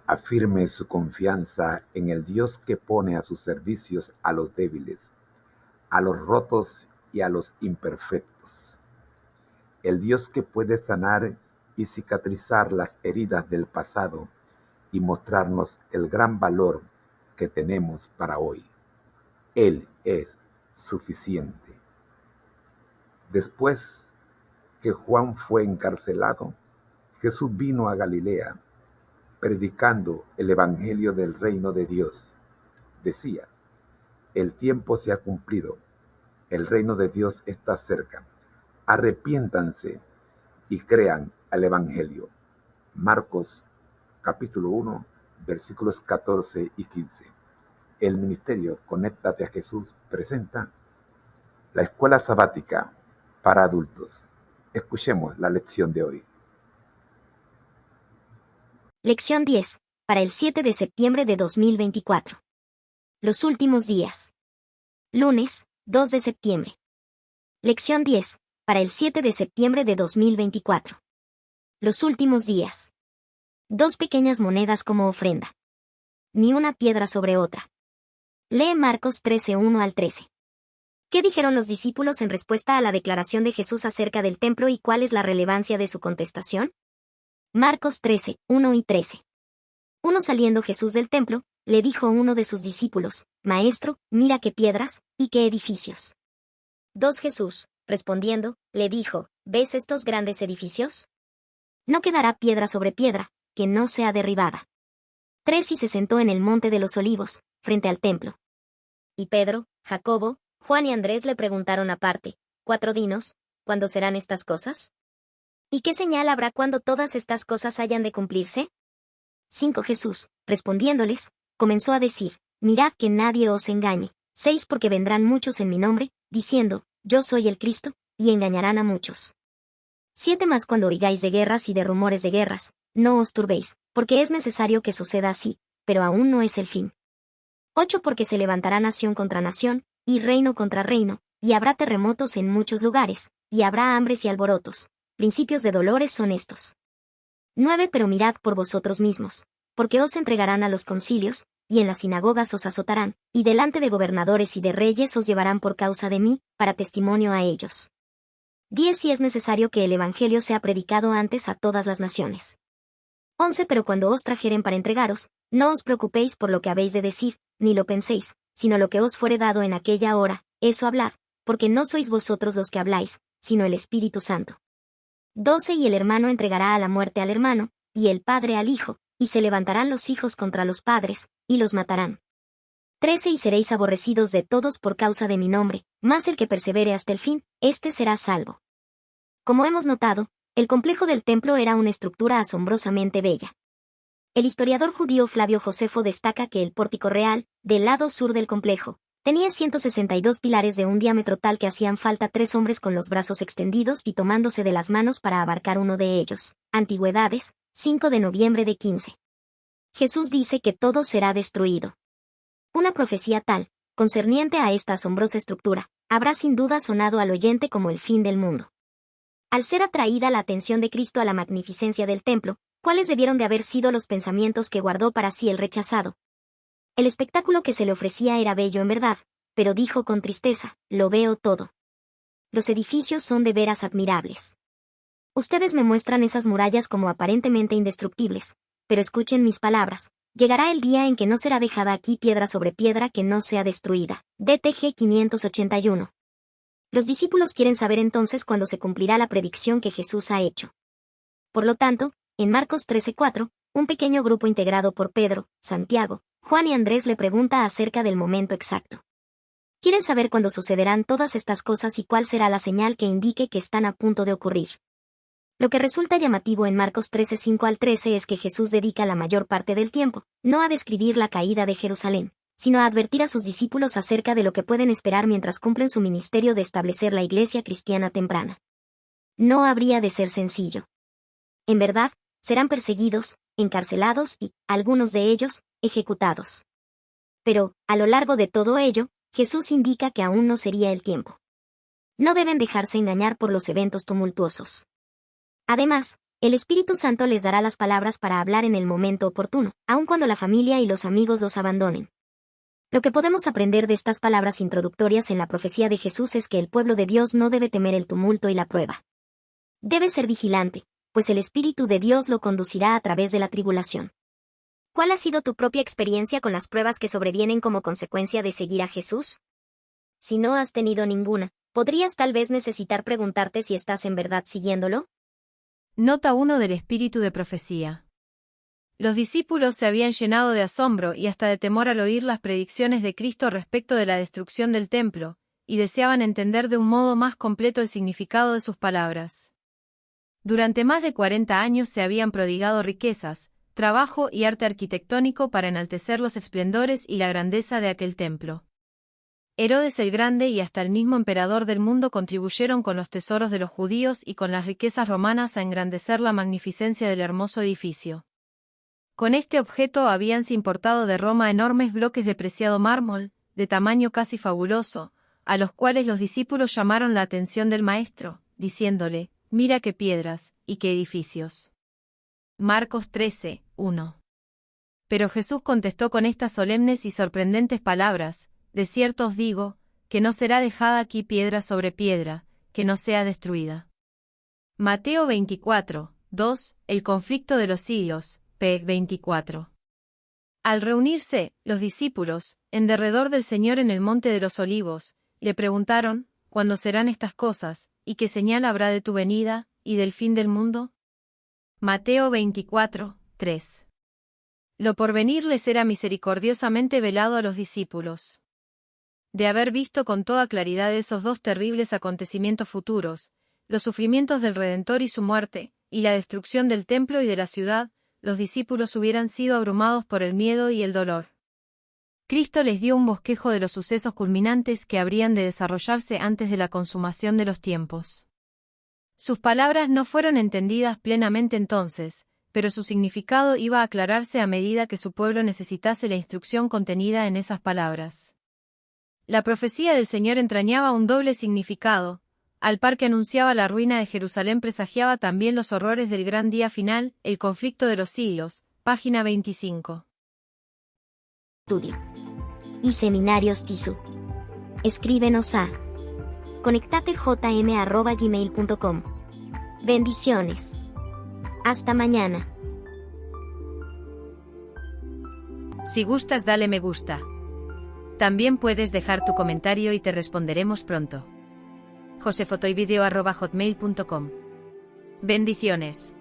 Afirme su confianza en el Dios que pone a sus servicios a los débiles, a los rotos y a los imperfectos. El Dios que puede sanar y cicatrizar las heridas del pasado y mostrarnos el gran valor que tenemos para hoy. Él es suficiente. Después que Juan fue encarcelado, Jesús vino a Galilea, predicando el evangelio del reino de Dios. Decía: el tiempo se ha cumplido, el reino de Dios está cerca. Arrepiéntanse y crean al evangelio. Marcos capítulo 1, versículos 14 y 15. El ministerio Conéctate a Jesús presenta la escuela sabática para adultos. Escuchemos la lección de hoy. Lección 10, para el 7 de septiembre de 2024. Los últimos días. Lunes, 2 de septiembre. Lección 10, para el 7 de septiembre de 2024. Los últimos días. 2 pequeñas monedas como ofrenda. Ni una piedra sobre otra. Lee Marcos 13, 1 al 13. ¿Qué dijeron los discípulos en respuesta a la declaración de Jesús acerca del templo y cuál es la relevancia de su contestación? Marcos 13, 1 y 13. Uno saliendo Jesús del templo, le dijo a uno de sus discípulos: Maestro, mira qué piedras, y qué edificios. 2 Jesús, respondiendo, le dijo: ¿Ves estos grandes edificios? No quedará piedra sobre piedra, que no sea derribada. 3 Y se sentó en el monte de los olivos, frente al templo. Y Pedro, Jacobo, Juan y Andrés le preguntaron aparte: 4 Dinos, ¿cuándo serán estas cosas? ¿Y qué señal habrá cuando todas estas cosas hayan de cumplirse? 5 Jesús, respondiéndoles, comenzó a decir: Mirad que nadie os engañe. 6 Porque vendrán muchos en mi nombre, diciendo: Yo soy el Cristo, y engañarán a muchos. 7 Mas cuando oigáis de guerras y de rumores de guerras, no os turbéis, porque es necesario que suceda así, pero aún no es el fin. 8 Porque se levantará nación contra nación, y reino contra reino, y habrá terremotos en muchos lugares, y habrá hambres y alborotos. Principios de dolores son estos. 9 Pero mirad por vosotros mismos, porque os entregarán a los concilios, y en las sinagogas os azotarán, y delante de gobernadores y de reyes os llevarán por causa de mí, para testimonio a ellos. 10 Y es necesario que el evangelio sea predicado antes a todas las naciones. 11 Pero cuando os trajeren para entregaros, no os preocupéis por lo que habéis de decir, ni lo penséis, sino lo que os fuere dado en aquella hora, eso hablad, porque no sois vosotros los que habláis, sino el Espíritu Santo. 12 Y el hermano entregará a la muerte al hermano, y el padre al hijo, y se levantarán los hijos contra los padres, y los matarán. 13 Y seréis aborrecidos de todos por causa de mi nombre, mas el que persevere hasta el fin, éste será salvo. Como hemos notado, el complejo del templo era una estructura asombrosamente bella. El historiador judío Flavio Josefo destaca que el pórtico real, del lado sur del complejo, tenía 162 pilares de un diámetro tal que hacían falta 3 hombres con los brazos extendidos y tomándose de las manos para abarcar uno de ellos. Antigüedades, 5 de noviembre de 15. Jesús dice que todo será destruido. Una profecía tal, concerniente a esta asombrosa estructura, habrá sin duda sonado al oyente como el fin del mundo. Al ser atraída la atención de Cristo a la magnificencia del templo, ¿cuáles debieron de haber sido los pensamientos que guardó para sí el rechazado? El espectáculo que se le ofrecía era bello en verdad, pero dijo con tristeza: lo veo todo. Los edificios son de veras admirables. Ustedes me muestran esas murallas como aparentemente indestructibles, pero escuchen mis palabras: llegará el día en que no será dejada aquí piedra sobre piedra que no sea destruida. DTG 581. Los discípulos quieren saber entonces cuándo se cumplirá la predicción que Jesús ha hecho. Por lo tanto, en Marcos 13:4, un pequeño grupo integrado por Pedro, Santiago, Juan y Andrés le pregunta acerca del momento exacto. Quieren saber cuándo sucederán todas estas cosas y cuál será la señal que indique que están a punto de ocurrir. Lo que resulta llamativo en Marcos 13:5 al 13 es que Jesús dedica la mayor parte del tiempo, no a describir la caída de Jerusalén, sino a advertir a sus discípulos acerca de lo que pueden esperar mientras cumplen su ministerio de establecer la iglesia cristiana temprana. No habría de ser sencillo. En verdad, serán perseguidos, encarcelados y, algunos de ellos, ejecutados. Pero, a lo largo de todo ello, Jesús indica que aún no sería el tiempo. No deben dejarse engañar por los eventos tumultuosos. Además, El Espíritu Santo les dará las palabras para hablar en el momento oportuno, aun cuando la familia y los amigos los abandonen. Lo que podemos aprender de estas palabras introductorias en la profecía de Jesús es que el pueblo de Dios no debe temer el tumulto y la prueba. Debe ser vigilante, pues el Espíritu de Dios lo conducirá a través de la tribulación. ¿Cuál ha sido tu propia experiencia con las pruebas que sobrevienen como consecuencia de seguir a Jesús? Si no has tenido ninguna, ¿podrías tal vez necesitar preguntarte si estás en verdad siguiéndolo? Nota 1 del espíritu de profecía. Los discípulos se habían llenado de asombro y hasta de temor al oír las predicciones de Cristo respecto de la destrucción del templo, y deseaban entender de un modo más completo el significado de sus palabras. Durante más de 40 años se habían prodigado riquezas, trabajo y arte arquitectónico para enaltecer los esplendores y la grandeza de aquel templo. Herodes el Grande y hasta el mismo emperador del mundo contribuyeron con los tesoros de los judíos y con las riquezas romanas a engrandecer la magnificencia del hermoso edificio. Con este objeto habíanse importado de Roma enormes bloques de preciado mármol, de tamaño casi fabuloso, a los cuales los discípulos llamaron la atención del Maestro, diciéndole: «Mira qué piedras, y qué edificios». Marcos 13, 1. Pero Jesús contestó con estas solemnes y sorprendentes palabras: «De cierto os digo, que no será dejada aquí piedra sobre piedra, que no sea destruida». Mateo 24, 2, el conflicto de los siglos, p. 24. Al reunirse, los discípulos, en derredor del Señor en el monte de los Olivos, le preguntaron: ¿cuándo serán estas cosas, y qué señal habrá de tu venida, y del fin del mundo? Mateo 24, 3. Lo porvenir les era misericordiosamente velado a los discípulos. De haber visto con toda claridad esos dos terribles acontecimientos futuros, los sufrimientos del Redentor y su muerte, y la destrucción del templo y de la ciudad, los discípulos hubieran sido abrumados por el miedo y el dolor. Cristo les dio un bosquejo de los sucesos culminantes que habrían de desarrollarse antes de la consumación de los tiempos. Sus palabras no fueron entendidas plenamente entonces, pero su significado iba a aclararse a medida que su pueblo necesitase la instrucción contenida en esas palabras. La profecía del Señor entrañaba un doble significado. Al par que anunciaba la ruina de Jerusalén, presagiaba también los horrores del gran día final, el conflicto de los siglos, página 25. Estudio y Seminarios TISU. Escríbenos a conectatejm@gmail.com. Bendiciones. Hasta mañana. Si gustas, dale me gusta. También puedes dejar tu comentario y te responderemos pronto. josefotoyvideo@hotmail.com. Bendiciones.